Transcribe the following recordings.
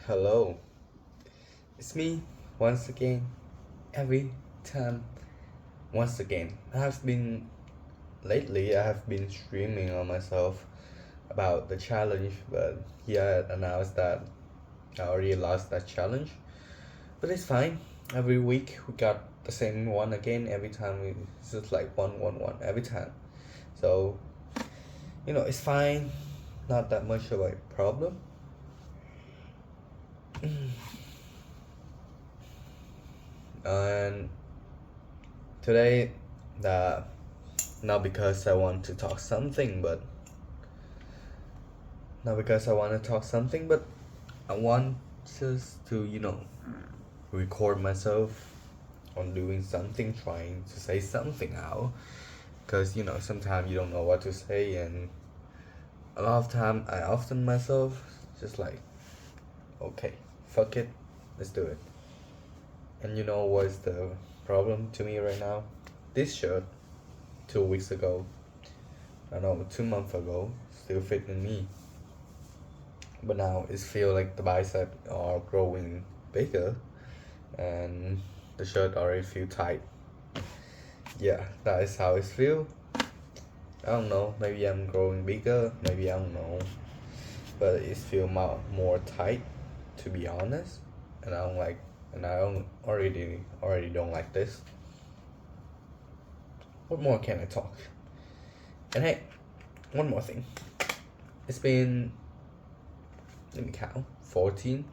Hello, it's me once again. Every time, once again. I have been streaming on myself about the challenge, but he had announced that I already lost that challenge. But it's fine. Every week we got the same one again. Every time it's just like one every time. So it's fine. Not that much of a problem. And today, the not because I want to talk something, but not because I want to talk something, but I want just to record myself on doing something, trying to say something out. Because sometimes you don't know what to say, and a lot of time I often myself just like, okay, fuck it, let's do it. And you know what's the problem to me right now? This shirt 2 weeks ago, I know 2 months ago, still fitting me. But now it feel like the bicep are growing bigger and the shirt already feel tight. Yeah, that is how it feel. I don't know, maybe I'm growing bigger, maybe I don't know. But it feel more tight, to be honest. And I don't already don't like this. What more can I talk? And hey, one more thing. It's been, let me count, 14.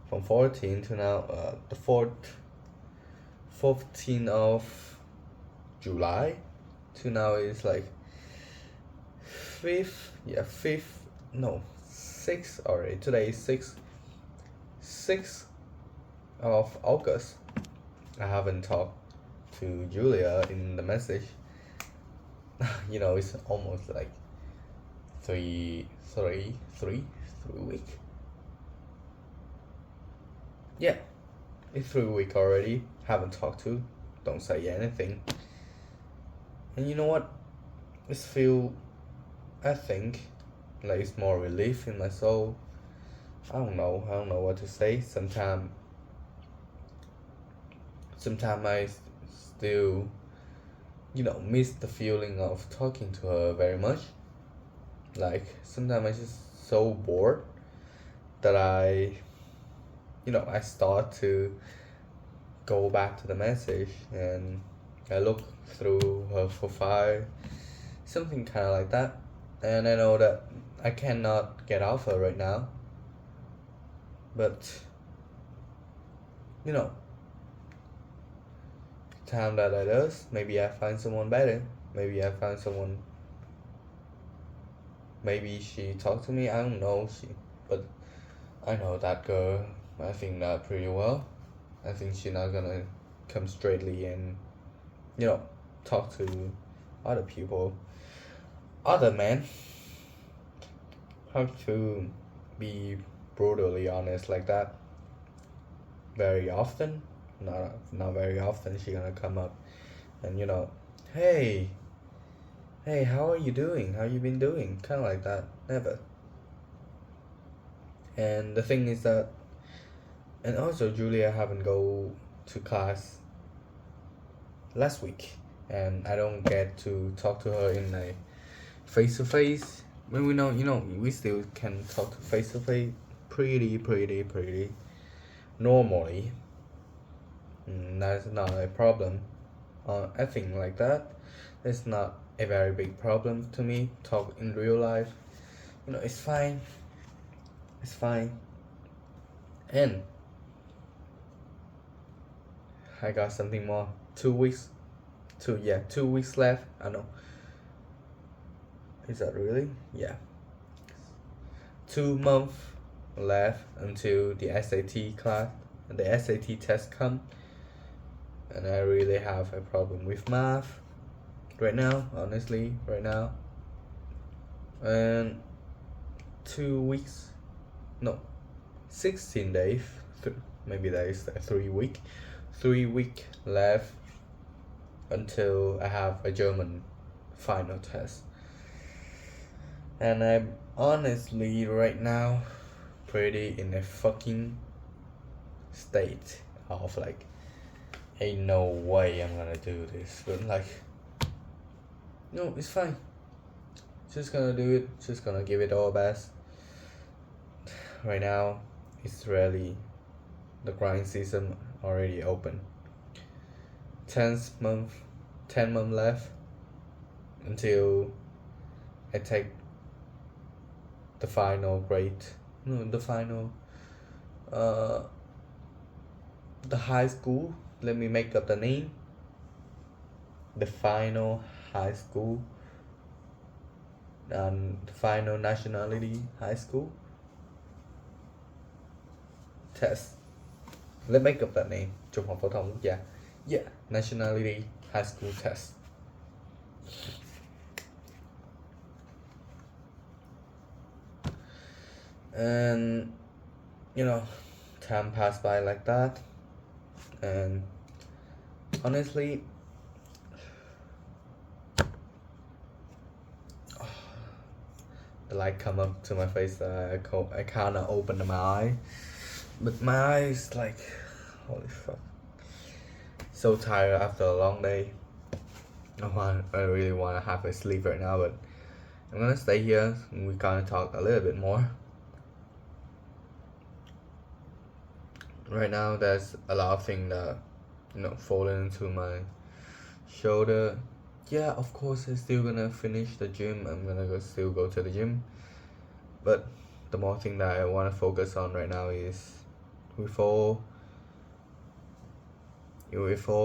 From 14 to now, the 14th of July to now is like 6th already. Today is 6th of August. I haven't talked to Julia in the message. It's almost like three week. Yeah, it's 3 week already. Haven't talked to. Don't say anything. And you know what? I think like it's more relief in my soul. I don't know what to say. Sometimes I still miss the feeling of talking to her very much. Like sometimes I just so bored that I start to go back to the message and I look through her profile, something kind of like that. And I know that I cannot get off her right now, but time that I does, maybe I find someone better. Maybe she talked to me. I don't know. But I know that girl. I think that pretty well. I think she's not gonna come straightly and talk to other people, other men. Have to be brutally honest like that. Very often, not very often. She gonna come up and hey, how are you doing? How you been doing? Kind of like that. Never. And the thing is that, and also Julia haven't go to class last week, and I don't get to talk to her in a face to face. When we know, we still can talk to face pretty normally. That's not a problem. I think like that. It's not a very big problem to me. Talk in real life, it's fine. It's fine. And I got something more. 2 weeks. 2 weeks left. I know. Is that really? Yeah. 2 months left until the SAT class and the SAT test come. And I really have a problem with math right now, honestly, right now. And 2 weeks, no, 16 days, maybe that is 3 week. 3 week left until I have a German final test. And I'm honestly right now pretty in a fucking state of like, ain't no way I'm gonna do this, but like, no, it's fine. Just gonna do it. Just gonna give it all best. Right now, it's really the grind season already open. 10th month, 10 month left until I take the final grade. No, the final. The high school. Let me make up the name. The final high school and the final nationality high school test. Let's make up that name. Trung học phổ thông quốc gia. Yeah, nationality high school test. And time passed by like that, and honestly, the light come up to my face. I kind of open my eye, but my eyes like, holy fuck, so tired after a long day. I really want to have a sleep right now, but I'm gonna stay here and we're gonna talk a little bit more. Right now, there's a lot of things that falling into my shoulder. Yeah, of course, I'm still gonna finish the gym. I'm gonna still go to the gym, but the more thing that I want to focus on right now is with all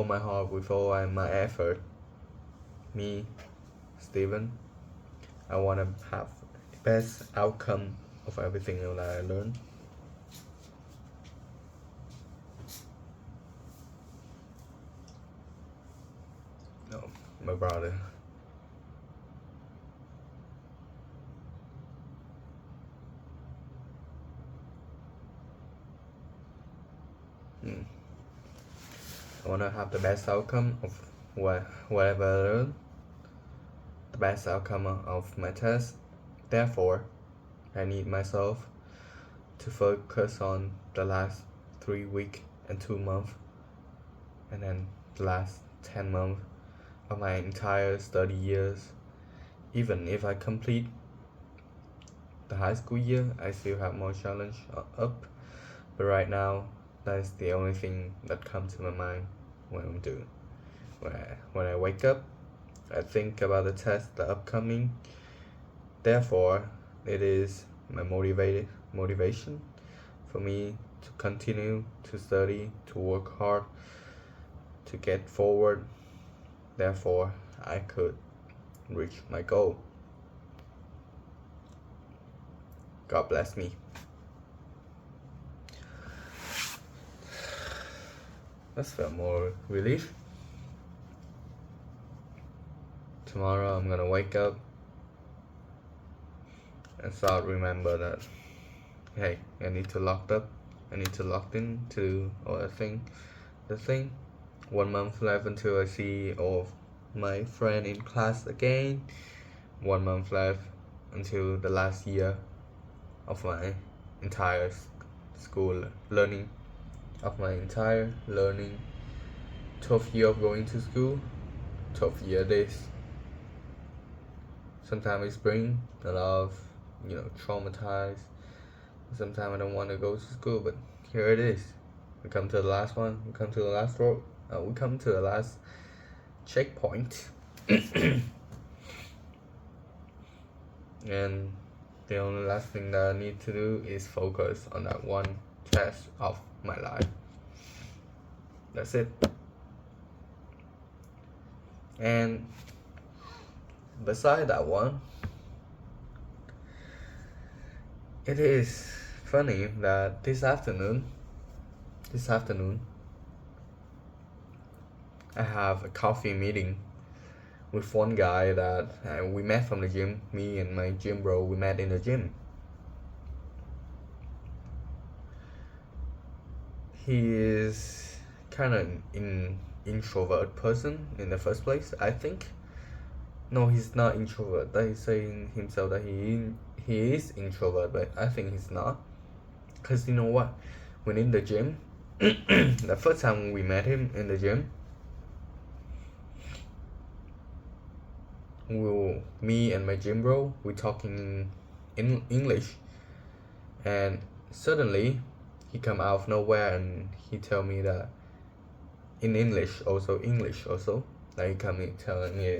my heart, with all my effort, me, Steven, I want to have the best outcome of everything that I learned. No, my brother. I want to have the best outcome of whatever I learn, the best outcome of my test. Therefore, I need myself to focus on the last 3 weeks and 2 months, and then the last 10 months of my entire study years. Even if I complete the high school year, I still have more challenge up. But right now, that's the only thing that comes to my mind when I'm doing. When I wake up, I think about the test, the upcoming. Therefore, it is my motivation for me to continue to study, to work hard, to get forward. Therefore, I could reach my goal. God bless me. Let's feel more relief. Tomorrow I'm gonna wake up and start remember that, hey, I need to lock up. I need to lock in to the thing. 1 month left until I see all of my friend in class again. 1 month left until the last year of my entire school learning, of my entire learning. 12th year of going to school, 12th year days. Sometimes it's bring a lot of traumatized. Sometimes I don't want to go to school, but here it is. We come to the last one. We come to the last road. We come to the last checkpoint. And the only last thing that I need to do is focus on that one test of my life. That's it. And beside that one, it is funny that this afternoon, I have a coffee meeting with one guy that we met from the gym. Me and my gym bro, we met in the gym. He is kind of an introvert person in the first place, I think. No, he's not introvert. That he's saying himself that he is introvert, but I think he's not. Because you know what? When in the gym, the first time we met him in the gym, me and my gym bro, we talking in English, and suddenly he come out of nowhere and he tell me that in English also, like he come in telling me,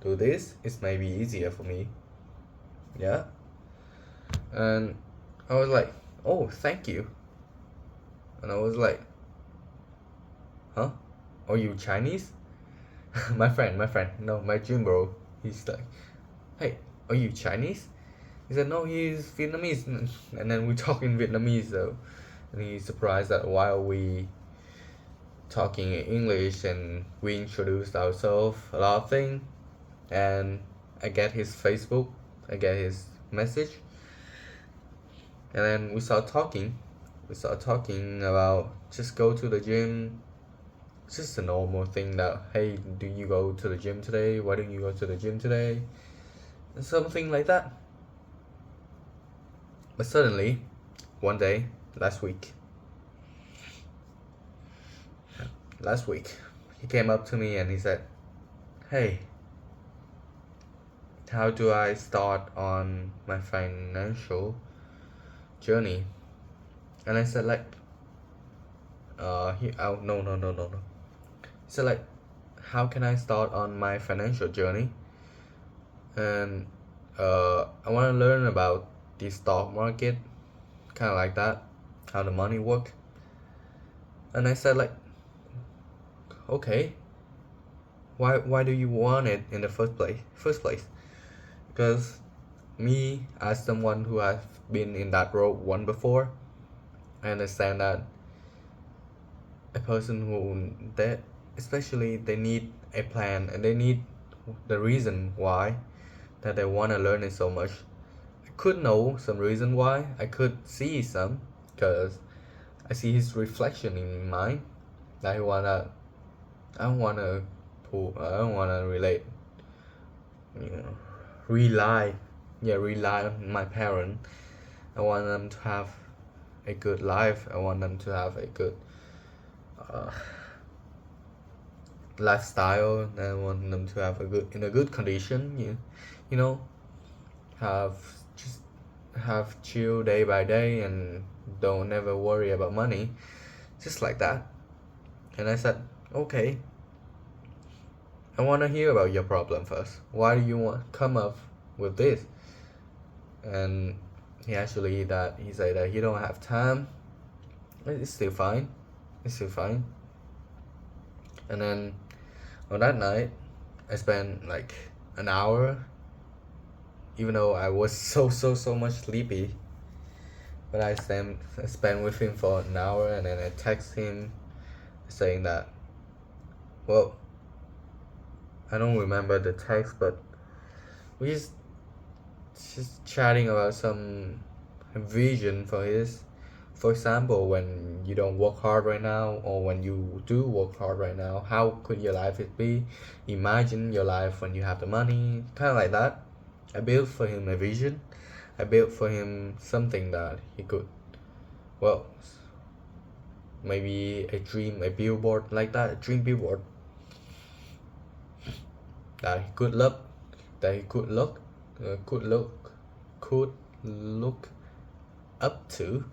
do this, it may be easier for me. Yeah. And I was like, oh, thank you. And I was like, huh? Are you Chinese? My friend, no, my gym bro. He's like, hey, are you Chinese? He said, no, he's Vietnamese. And then we talk in Vietnamese though. And he's surprised that while we talking in English and we introduced ourselves a lot of things. And I get his Facebook, I get his message. And then we start talking. We start talking about just go to the gym. It's just a normal thing that, hey, do you go to the gym today? Why don't you go to the gym today? And something like that. But suddenly, one day, last week, he came up to me and he said, hey, how do I start on my financial journey? And I said like, no. He said like, how can I start on my financial journey? And I want to learn about the stock market, kind of like that, how the money work. And I said like, okay, why do you want it in the first place? Because me, as someone who has been in that role one before, I understand that a person especially they need a plan and they need the reason why that they want to learn it so much. I could know some reason why, I could see some, because I see his reflection in mine. I don't wanna relate, rely on my parent. I want them to have a good life. I want them to have a good lifestyle. I want them to have in a good condition. You know, have chill day by day and don't never worry about money, just like that. And I said, okay, I want to hear about your problem first. Why do you want come up with this? And he said that he don't have time. It's still fine. And then on that night, I spent like an hour, even though I was so much sleepy. But I spent with him for an hour, and then I text him saying that, well, I don't remember the text, but we just chatting about some vision for his. For example, when you don't work hard right now, or when you do work hard right now, how could your life be? Imagine your life when you have the money, kind of like that. I built for him a vision. I built for him something that he could, well, maybe a dream, a billboard like that, a dream billboard that he could look, could look up to.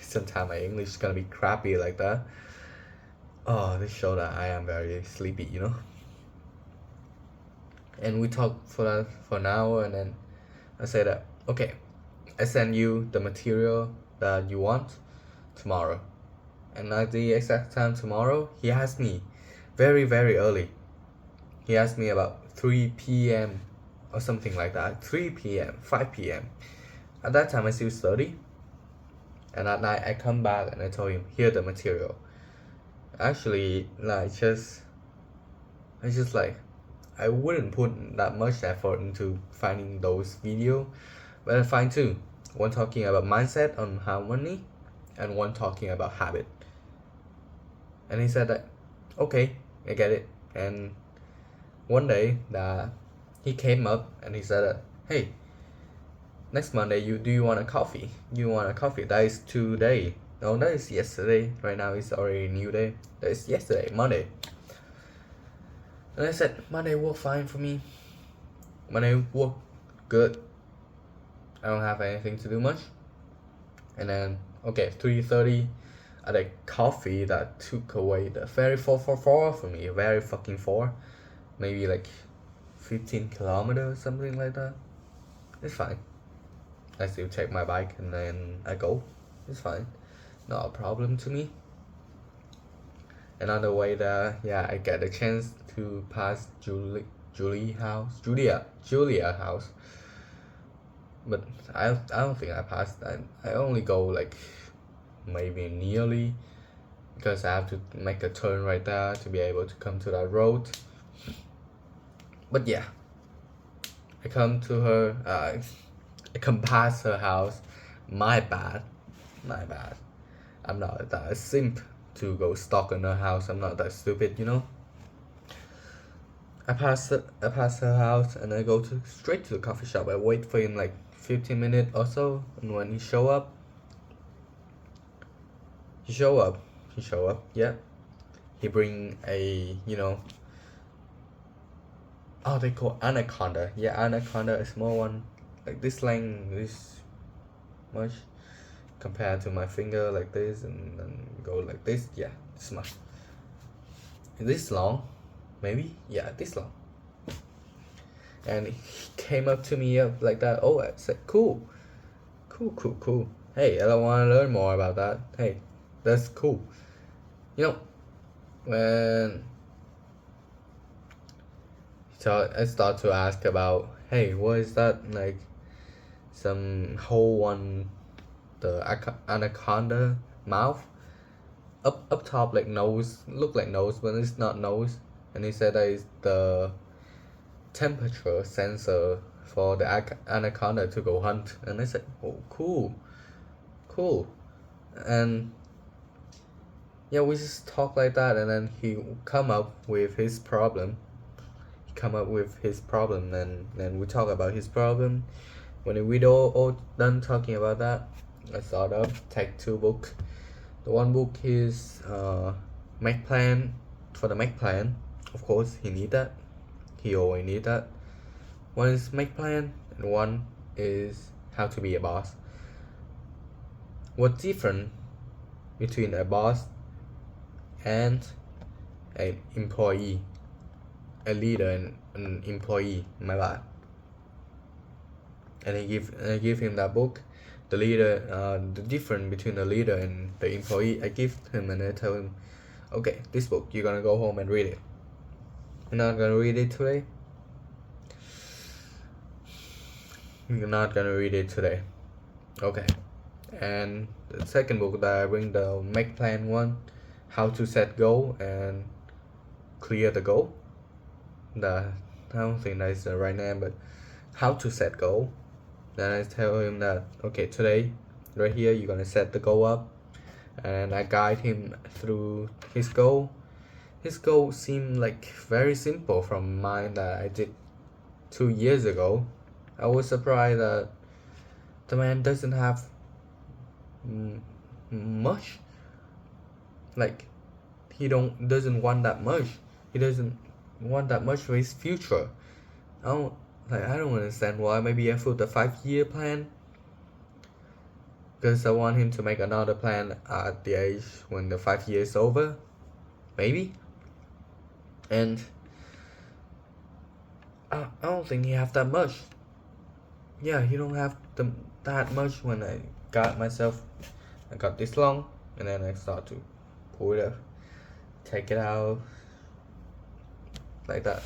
Sometimes my English is gonna be crappy like that. Oh, this show that I am very sleepy. And we talked for an hour, and then I said that, okay, I send you the material that you want tomorrow. And at the exact time tomorrow, he asked me very, very early. He asked me about 3 p.m. or something like that. 3 p.m., 5 p.m. At that time, I still study. And at night, I come back and I told him, here the material. Actually, I wouldn't put that much effort into finding those videos, but I find two. One talking about mindset on how money, and one talking about habit. And he said that, okay, I get it. And one day that he came up and he said that, hey, next Monday, do you want a coffee? You want a coffee? That is today. No, that is yesterday. Right now it's already a new day. That is yesterday, Monday. And I said Monday work fine for me. Monday work good. I don't have anything to do much. And then okay, 3:30, I had coffee that took away the very far for me. Very fucking far. Maybe like 15 kilometers, something like that. It's fine. I still take my bike and then I go. It's fine. Not a problem to me. Another way there, yeah, I get a chance to pass Julia house. But I don't think I passed. I only go like maybe nearly, because I have to make a turn right there to be able to come to that road. But yeah, I come to her. I come past her house. My bad. I'm not that simp to go stalk in her house. I'm not that stupid, you know. I pass her house and I go straight to the coffee shop. I wait for him like 15 minutes or so, and when he show up, yeah. He bring a, you know, oh, they call anaconda. Yeah, anaconda, a small one, like this length, this much, compared to my finger, like this, and then go like this. Yeah, this much. This long, maybe. Yeah, this long. And he came up to me up like that. Oh, I said, cool. Hey, I don't want to learn more about that. Hey, that's cool. You know, when so I start to ask about, hey, what is that, like some hole on the anaconda mouth, up top, like nose, look like nose, but it's not nose. And he said that is the temperature sensor for the anaconda to go hunt. And I said, oh, cool. And yeah, we just talk like that, and then he come up with his problem. And then we talk about his problem. When we all done talking about that, I sort of take 2 books. The one book is Make Plan. For the Make Plan, of course, he always need that. One is Make Plan, and one is How to Be a Boss. What's different between a boss and an employee, a leader and an employee? My bad. And I give him that book. The leader, the difference between the leader and the employee, I give him, and I tell him, okay, this book, you're gonna go home and read it. You're not gonna read it today. Okay. And the second book that I bring, the Make Plan one, How to Set Goal and Clear the Goal. I don't think that's the right name, but How to Set Goal. Then I tell him that, okay, today, right here, you're gonna set the goal up, and I guide him through his goal. His goal seemed like very simple from mine that I did 2 years ago. I was surprised that the man doesn't have much. Like, he doesn't want that much. He doesn't want that much for his future. I don't understand why. Maybe I put the 5-year plan, because I want him to make another plan at the age when the 5 years over, maybe. And I don't think he have that much. Yeah, he don't have that much. When I got this long, and then I start to pull it up, take it out, like that.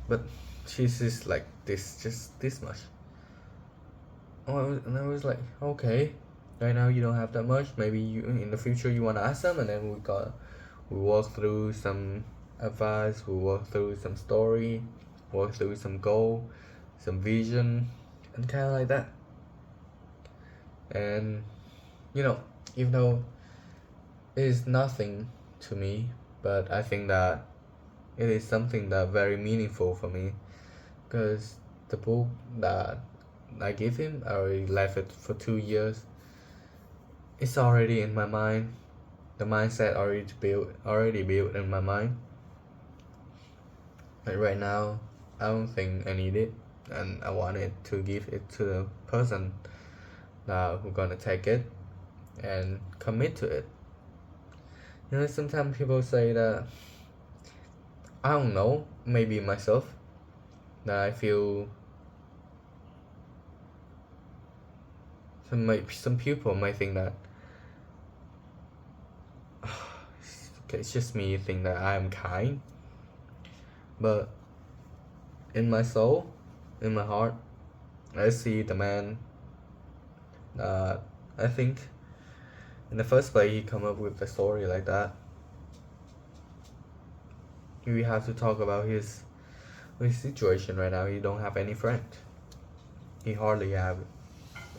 But she's just like this, just this much. And I was like, okay, right now you don't have that much. Maybe you in the future you wanna ask them, and then we walk through some advice, we walk through some story, walk through some goal, some vision, and kind of like that. And you know, even though it is nothing to me, but I think that it is something that very meaningful for me, because the book that I give him, I already left it for 2 years. It's already in my mind. The mindset already built in my mind. But right now, I don't think I need it, and I wanted to give it to the person that who's gonna take it and commit to it. Sometimes people say that, I don't know, maybe myself, that I feel some people might think that it's just me think that I am kind, but in my soul, in my heart, I see the man that I think in the first place he come up with a story like that. We have to talk about his situation right now. He don't have any friend. He hardly have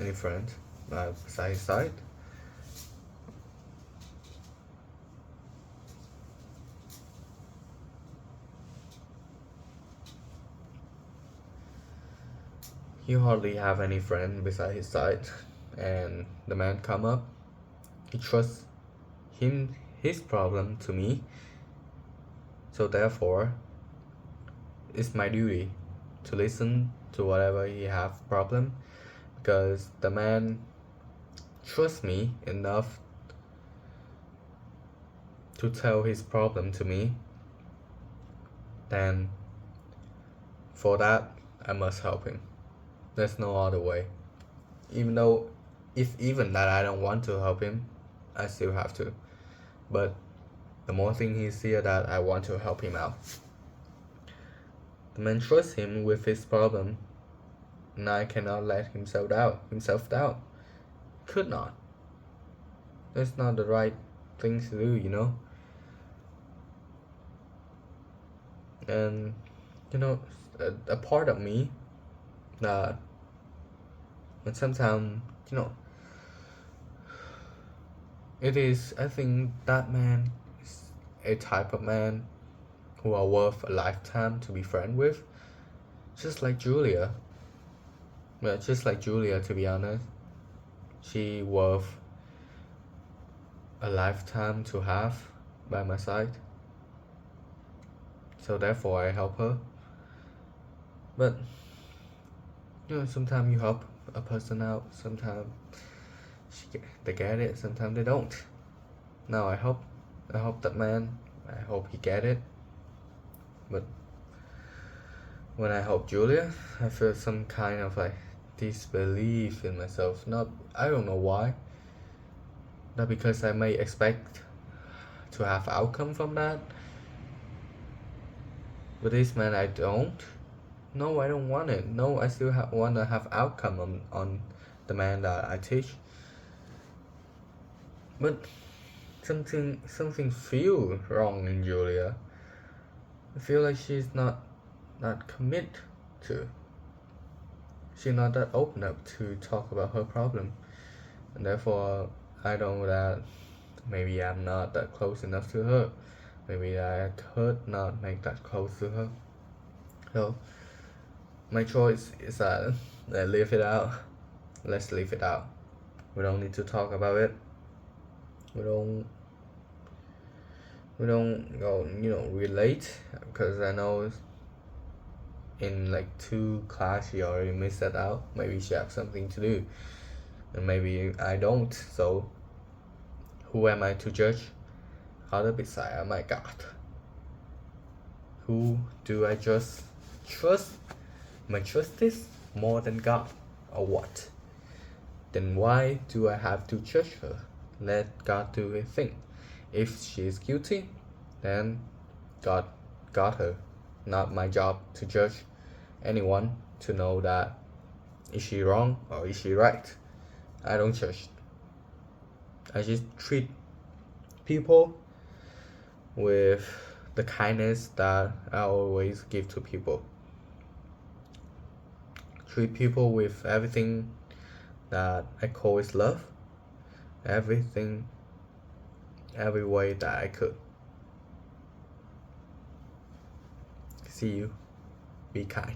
any friend beside his side. He hardly have any friend beside his side, and the man come up. He trusts his problem to me, so therefore, it's my duty to listen to whatever he have problem, because the man trusts me enough to tell his problem to me. Then for that, I must help him. There's no other way. Even though, if even that I don't want to help him, I still have to. But the more thing he's here that I want to help him out. The man trusts him with his problem, and I cannot let himself down. Could not. That's not the right thing to do. And a part of me that, and sometimes it is, I think that man is a type of man who are worth a lifetime to be friend with, just like Julia. Well, just like Julia, to be honest, she worth a lifetime to have by my side. So therefore I help her. But sometimes you help a person out, sometimes they get it, sometimes they don't. Now I hope that man, I hope he get it. But when I help Julia, I feel some kind of like disbelief in myself. I don't know why. Not because I may expect to have outcome from that. But this man, I don't. No, I don't want it. No, I still want to have outcome on the man that I teach. But something feel wrong in Julia. I feel like she's not commit to. She's not that open up to talk about her problem, and therefore I know that maybe I'm not that close enough to her. Maybe I could not make that close to her. So my choice is that let's leave it out. Let's leave it out. We don't need to talk about it. We don't go relate, because I know in like 2 class she already missed that out. Maybe she have something to do, and maybe I don't. So who am I to judge other beside my God? Who do I just trust? My justice more than God, or what? Then why do I have to judge her? Let God do his thing. If she is guilty, then God got her. Not my job to judge anyone to know that is she wrong or is she right. I don't judge. I just treat people with the kindness that I always give to people. Treat people with everything that I call is love. Everything, every way that I could. See you. Be kind.